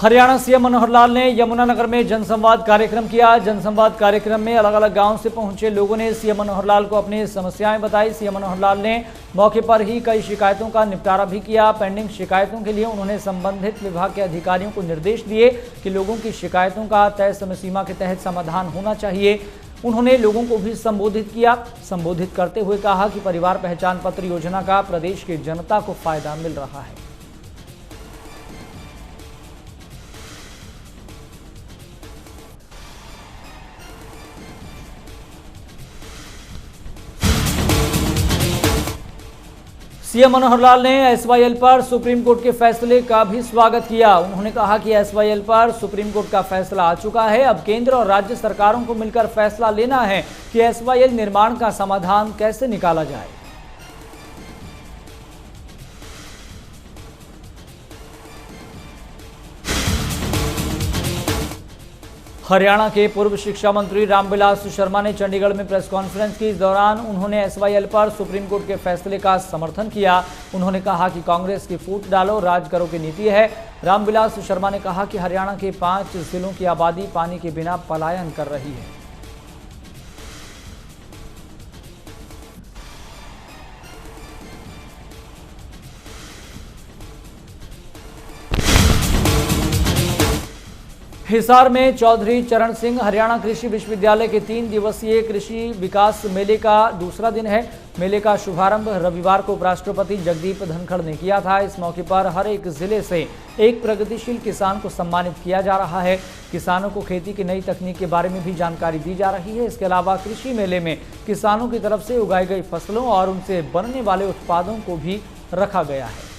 Haryana CM Manohar Lal ने यमुनानगर में जनसंवाद कार्यक्रम किया। जनसंवाद कार्यक्रम में अलग अलग गांव से पहुंचे लोगों ने सीएम मनोहर लाल को अपनी समस्याएं बताई। सीएम मनोहर लाल ने मौके पर ही कई शिकायतों का निपटारा भी किया। पेंडिंग शिकायतों के लिए उन्होंने संबंधित विभाग के अधिकारियों को निर्देश दिए कि लोगों की शिकायतों का तय समय सीमा के तहत समाधान होना चाहिए। उन्होंने लोगों को भी संबोधित किया। संबोधित करते हुए कहा कि परिवार पहचान पत्र योजना का प्रदेश की जनता को फायदा मिल रहा है। सीएम मनोहर लाल ने एसवाईएल पर सुप्रीम कोर्ट के फैसले का भी स्वागत किया। उन्होंने कहा कि एसवाईएल पर सुप्रीम कोर्ट का फैसला आ चुका है। अब केंद्र और राज्य सरकारों को मिलकर फैसला लेना है कि एसवाईएल निर्माण का समाधान कैसे निकाला जाए। हरियाणा के पूर्व शिक्षा मंत्री रामविलास शर्मा ने चंडीगढ़ में प्रेस कॉन्फ्रेंस की। इस दौरान उन्होंने एसवाईएल पर सुप्रीम कोर्ट के फैसले का समर्थन किया। उन्होंने कहा कि कांग्रेस की फूट डालो राज करो की नीति है। रामविलास शर्मा ने कहा कि हरियाणा के 5 जिलों की आबादी पानी के बिना पलायन कर रही है। हिसार में चौधरी चरण सिंह हरियाणा कृषि विश्वविद्यालय के 3 दिवसीय कृषि विकास मेले का दूसरा दिन है। मेले का शुभारंभ रविवार को उपराष्ट्रपति जगदीप धनखड़ ने किया था। इस मौके पर हर एक जिले से एक प्रगतिशील किसान को सम्मानित किया जा रहा है। किसानों को खेती की नई तकनीक के बारे में भी जानकारी दी जा रही है। इसके अलावा कृषि मेले में किसानों की तरफ से उगाई गई फसलों और उनसे बनने वाले उत्पादों को भी रखा गया है।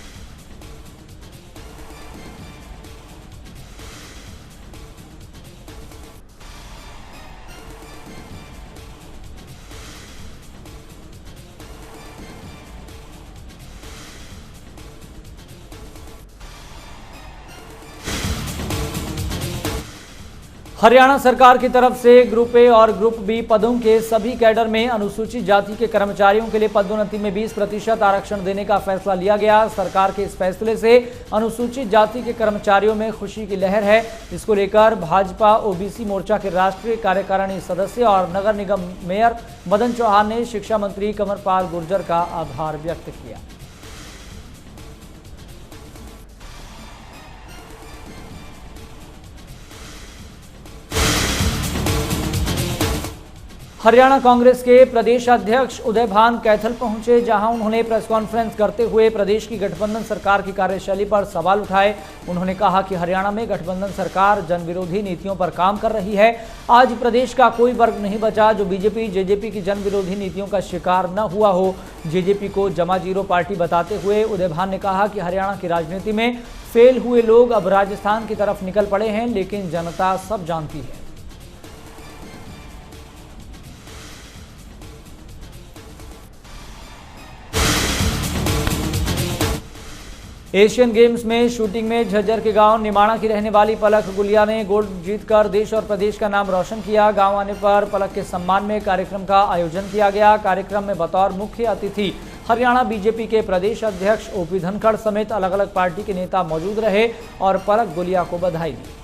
हरियाणा सरकार की तरफ से ग्रुप ए और ग्रुप बी पदों के सभी कैडर में अनुसूचित जाति के कर्मचारियों के लिए पदोन्नति में 20% आरक्षण देने का फैसला लिया गया। सरकार के इस फैसले से अनुसूचित जाति के कर्मचारियों में खुशी की लहर है। इसको लेकर भाजपा ओबीसी मोर्चा के राष्ट्रीय कार्यकारिणी सदस्य और नगर निगम मेयर मदन चौहान ने शिक्षा मंत्री कंवरपाल गुर्जर का आभार व्यक्त किया। हरियाणा कांग्रेस के प्रदेश अध्यक्ष उदय भान कैथल पहुंचे, जहां उन्होंने प्रेस कॉन्फ्रेंस करते हुए प्रदेश की गठबंधन सरकार की कार्यशैली पर सवाल उठाए। उन्होंने कहा कि हरियाणा में गठबंधन सरकार जन विरोधी नीतियों पर काम कर रही है। आज प्रदेश का कोई वर्ग नहीं बचा जो बीजेपी जेजेपी की जन विरोधी नीतियों का शिकार न हुआ हो। जेजेपी को जमा जीरो पार्टी बताते हुए उदय भान ने कहा कि हरियाणा की राजनीति में फेल हुए लोग अब राजस्थान की तरफ निकल पड़े हैं, लेकिन जनता सब जानती है। एशियन गेम्स में शूटिंग में झज्जर के गांव निमाणा की रहने वाली पलक गुलिया ने गोल्ड जीतकर देश और प्रदेश का नाम रोशन किया। गांव आने पर पलक के सम्मान में कार्यक्रम का आयोजन किया गया। कार्यक्रम में बतौर मुख्य अतिथि हरियाणा बीजेपी के प्रदेश अध्यक्ष ओपी धनखड़ समेत अलग अलग पार्टी के नेता मौजूद रहे और पलक गुलिया को बधाई दी।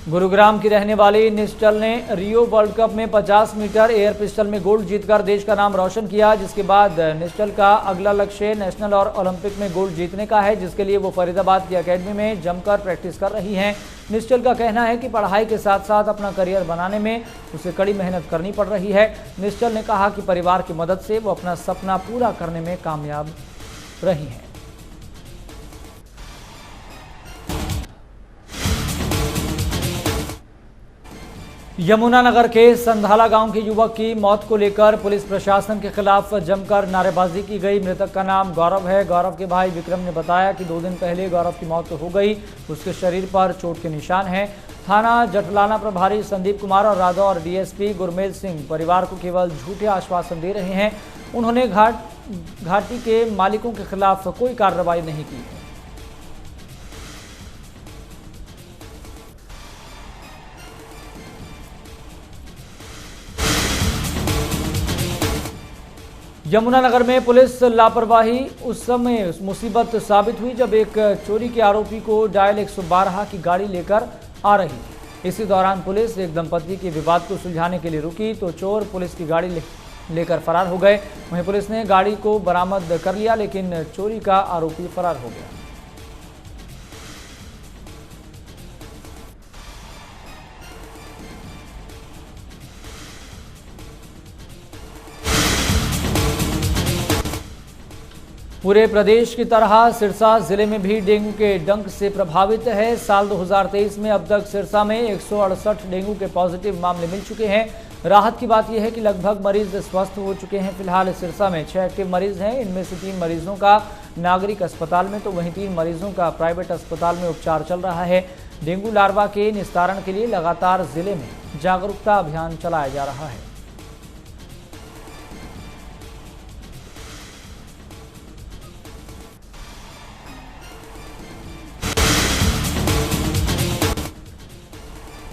गुरुग्राम की रहने वाली निश्चल ने रियो वर्ल्ड कप में 50 मीटर एयर पिस्टल में गोल्ड जीतकर देश का नाम रोशन किया। जिसके बाद निश्चल का अगला लक्ष्य नेशनल और ओलंपिक में गोल्ड जीतने का है, जिसके लिए वो फरीदाबाद की एकेडमी में जमकर प्रैक्टिस कर रही हैं। निश्चल का कहना है कि पढ़ाई के साथ साथ अपना करियर बनाने में उसे कड़ी मेहनत करनी पड़ रही है। निश्चल ने कहा कि परिवार की मदद से वो अपना सपना पूरा करने में कामयाब रही हैं। यमुनानगर के संधाला गांव के युवक की मौत को लेकर पुलिस प्रशासन के खिलाफ जमकर नारेबाजी की गई। मृतक का नाम गौरव है। गौरव के भाई विक्रम ने बताया कि 2 दिन पहले गौरव की मौत हो गई। उसके शरीर पर चोट के निशान हैं। थाना जटलाना प्रभारी संदीप कुमार और रादौर डीएसपी गुरमेल सिंह परिवार को केवल झूठे आश्वासन दे रहे हैं। उन्होंने घाटी के मालिकों के खिलाफ कोई कार्रवाई नहीं की है। यमुनानगर में पुलिस लापरवाही उस समय मुसीबत साबित हुई जब एक चोरी के आरोपी को डायल 112 की गाड़ी लेकर आ रही थी। इसी दौरान पुलिस एक दंपति के विवाद को सुलझाने के लिए रुकी तो चोर पुलिस की गाड़ी लेकर फरार हो गए। वहीं पुलिस ने गाड़ी को बरामद कर लिया, लेकिन चोरी का आरोपी फरार हो गया। पूरे प्रदेश की तरह सिरसा जिले में भी डेंगू के डंक से प्रभावित है। साल 2023 में अब तक सिरसा में 168 डेंगू के पॉजिटिव मामले मिल चुके हैं। राहत की बात यह है कि लगभग मरीज स्वस्थ हो चुके हैं। फिलहाल सिरसा में 6 एक्टिव मरीज हैं। इनमें से 3 मरीजों का नागरिक अस्पताल में तो वहीं 3 मरीजों का प्राइवेट अस्पताल में उपचार चल रहा है। डेंगू लार्वा के निस्तारण के लिए लगातार जिले में जागरूकता अभियान चलाया जा रहा है।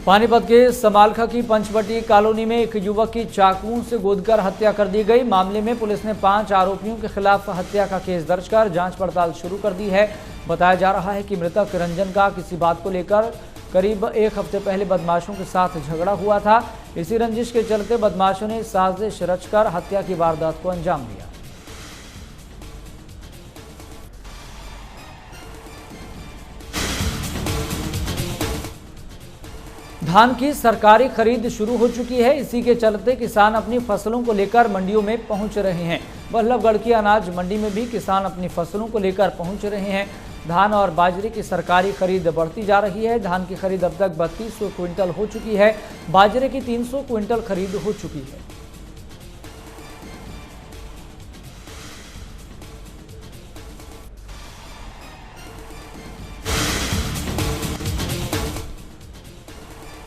पानीपत के समालखा की पंचवटी कॉलोनी में एक युवक की चाकू से गोदकर हत्या कर दी गई। मामले में पुलिस ने 5 आरोपियों के खिलाफ हत्या का केस दर्ज कर जांच पड़ताल शुरू कर दी है। बताया जा रहा है कि मृतक रंजन का किसी बात को लेकर करीब 1 हफ्ते पहले बदमाशों के साथ झगड़ा हुआ था। इसी रंजिश के चलते बदमाशों ने साजिश रचकर हत्या की वारदात को अंजाम दिया। धान की सरकारी खरीद शुरू हो चुकी है। इसी के चलते किसान अपनी फसलों को लेकर मंडियों में पहुंच रहे हैं। बल्लभगढ़ की अनाज मंडी में भी किसान अपनी फसलों को लेकर पहुंच रहे हैं। धान और बाजरे की सरकारी खरीद बढ़ती जा रही है। धान की खरीद अब तक 3200 क्विंटल हो चुकी है। बाजरे की 300 क्विंटल खरीद हो चुकी है।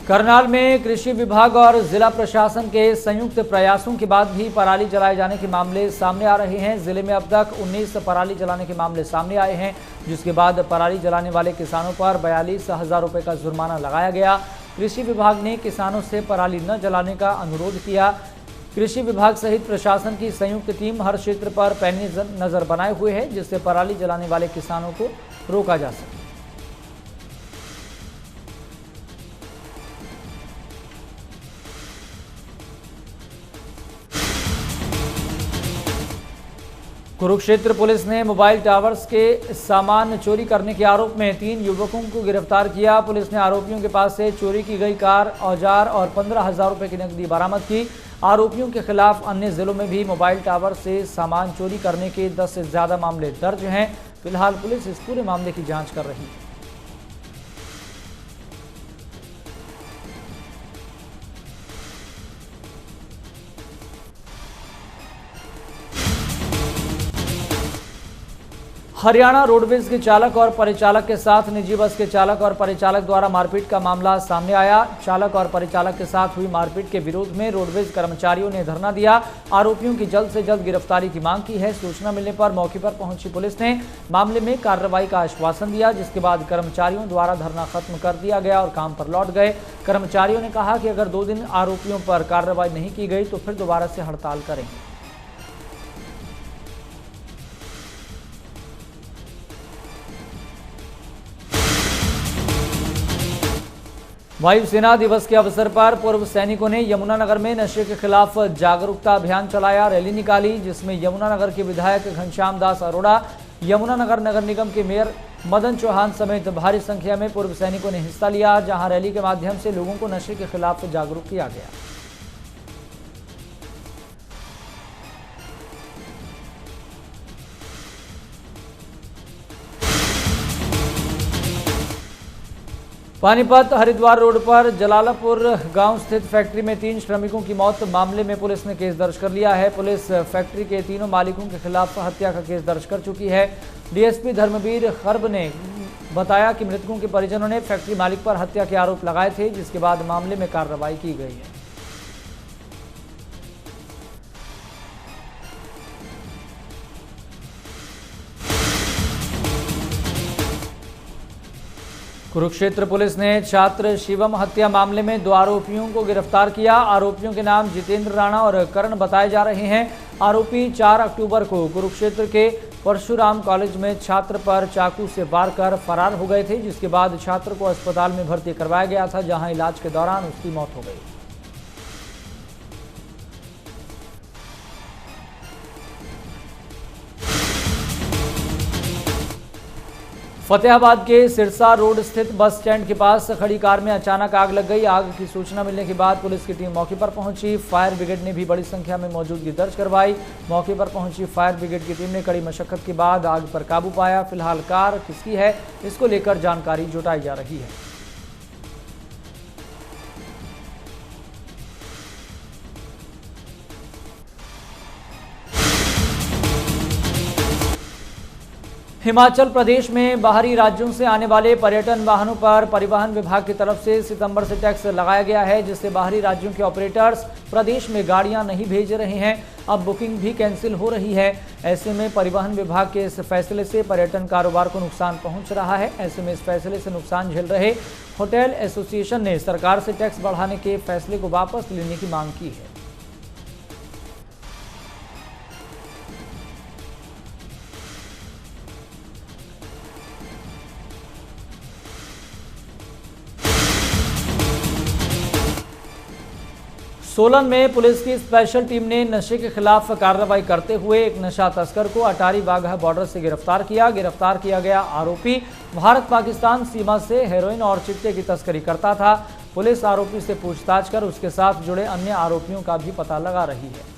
करनाल में कृषि विभाग और जिला प्रशासन के संयुक्त प्रयासों के बाद भी पराली जलाए जाने के मामले सामने आ रहे हैं। जिले में अब तक 19 पराली जलाने के मामले सामने आए हैं, जिसके बाद पराली जलाने वाले किसानों पर 42,000 रुपये का जुर्माना लगाया गया। कृषि विभाग ने किसानों से पराली न जलाने का अनुरोध किया। कृषि विभाग सहित प्रशासन की संयुक्त टीम हर क्षेत्र पर पैनी नजर बनाए हुए है, जिससे पराली जलाने वाले किसानों को रोका जा सके। कुरुक्षेत्र पुलिस ने मोबाइल टावर्स के सामान चोरी करने के आरोप में 3 युवकों को गिरफ्तार किया। पुलिस ने आरोपियों के पास से चोरी की गई कार, औजार और 15,000 रुपये की नकदी बरामद की। आरोपियों के खिलाफ अन्य जिलों में भी मोबाइल टावर से सामान चोरी करने के 10 से ज्यादा मामले दर्ज हैं। फिलहाल पुलिस इस पूरे मामले की जांच कर रही है। हरियाणा रोडवेज के चालक और परिचालक के साथ निजी बस के चालक और परिचालक द्वारा मारपीट का मामला सामने आया। चालक और परिचालक के साथ हुई मारपीट के विरोध में रोडवेज कर्मचारियों ने धरना दिया। आरोपियों की जल्द से जल्द गिरफ्तारी की मांग की है। सूचना मिलने पर मौके पर पहुंची पुलिस ने मामले में कार्रवाई का आश्वासन दिया, जिसके बाद कर्मचारियों द्वारा धरना खत्म कर दिया गया और काम पर लौट गए। कर्मचारियों ने कहा कि अगर 2 दिन आरोपियों पर कार्रवाई नहीं की गई तो फिर दोबारा से हड़ताल करेंगे। वायुसेना दिवस के अवसर पर पूर्व सैनिकों ने यमुनानगर में नशे के खिलाफ जागरूकता अभियान चलाया। रैली निकाली, जिसमें यमुनानगर के विधायक घनश्याम दास अरोड़ा, यमुनानगर नगर निगम के मेयर मदन चौहान समेत भारी संख्या में पूर्व सैनिकों ने हिस्सा लिया, जहां रैली के माध्यम से लोगों को नशे के खिलाफ जागरूक किया गया। पानीपत हरिद्वार रोड पर जलालपुर गांव स्थित फैक्ट्री में 3 श्रमिकों की मौत मामले में पुलिस ने केस दर्ज कर लिया है। पुलिस फैक्ट्री के तीनों मालिकों के खिलाफ हत्या का केस दर्ज कर चुकी है। डीएसपी धर्मवीर खर्ब ने बताया कि मृतकों के परिजनों ने फैक्ट्री मालिक पर हत्या के आरोप लगाए थे, जिसके बाद मामले में कार्रवाई की गई है। कुरुक्षेत्र पुलिस ने छात्र शिवम हत्या मामले में 2 आरोपियों को गिरफ्तार किया। आरोपियों के नाम जितेंद्र राणा और करण बताए जा रहे हैं। आरोपी 4 अक्टूबर को कुरुक्षेत्र के परशुराम कॉलेज में छात्र पर चाकू से वार कर फरार हो गए थे, जिसके बाद छात्र को अस्पताल में भर्ती करवाया गया था, जहां इलाज के दौरान उसकी मौत हो गई। फतेहाबाद के सिरसा रोड स्थित बस स्टैंड के पास खड़ी कार में अचानक आग लग गई। आग की सूचना मिलने के बाद पुलिस की टीम मौके पर पहुंची। फायर ब्रिगेड ने भी बड़ी संख्या में मौजूदगी दर्ज करवाई। मौके पर पहुंची फायर ब्रिगेड की टीम ने कड़ी मशक्कत के बाद आग पर काबू पाया। फिलहाल कार किसकी है, इसको लेकर जानकारी जुटाई जा रही है। हिमाचल प्रदेश में बाहरी राज्यों से आने वाले पर्यटन वाहनों पर परिवहन विभाग की तरफ से सितंबर से टैक्स लगाया गया है, जिससे बाहरी राज्यों के ऑपरेटर्स प्रदेश में गाड़ियां नहीं भेज रहे हैं। अब बुकिंग भी कैंसिल हो रही है। ऐसे में परिवहन विभाग के इस फैसले से पर्यटन कारोबार को नुकसान पहुंच रहा है। ऐसे में इस फैसले से नुकसान झेल रहे होटल एसोसिएशन ने सरकार से टैक्स बढ़ाने के फैसले को वापस लेने की मांग की है। सोलन में पुलिस की स्पेशल टीम ने नशे के खिलाफ कार्रवाई करते हुए एक नशा तस्कर को अटारी वाघा बॉर्डर से गिरफ्तार किया। गिरफ्तार किया गया आरोपी भारत पाकिस्तान सीमा से हेरोइन और चिट्टे की तस्करी करता था। पुलिस आरोपी से पूछताछ कर उसके साथ जुड़े अन्य आरोपियों का भी पता लगा रही है।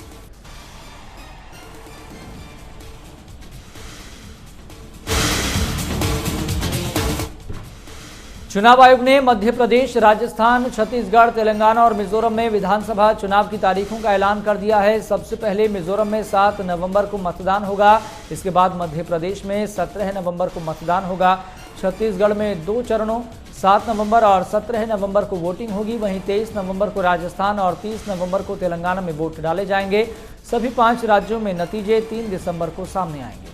चुनाव आयोग ने मध्य प्रदेश, राजस्थान, छत्तीसगढ़, तेलंगाना और मिजोरम में विधानसभा चुनाव की तारीखों का ऐलान कर दिया है। सबसे पहले मिजोरम में 7 नवंबर को मतदान होगा। इसके बाद मध्य प्रदेश में 17 नवंबर को मतदान होगा। छत्तीसगढ़ में 2 चरणों 7 नवंबर और 17 नवंबर को वोटिंग होगी। वहीं 23 नवंबर को राजस्थान और 30 नवंबर को तेलंगाना में वोट डाले जाएंगे। सभी 5 राज्यों में नतीजे 3 दिसंबर को सामने आएंगे।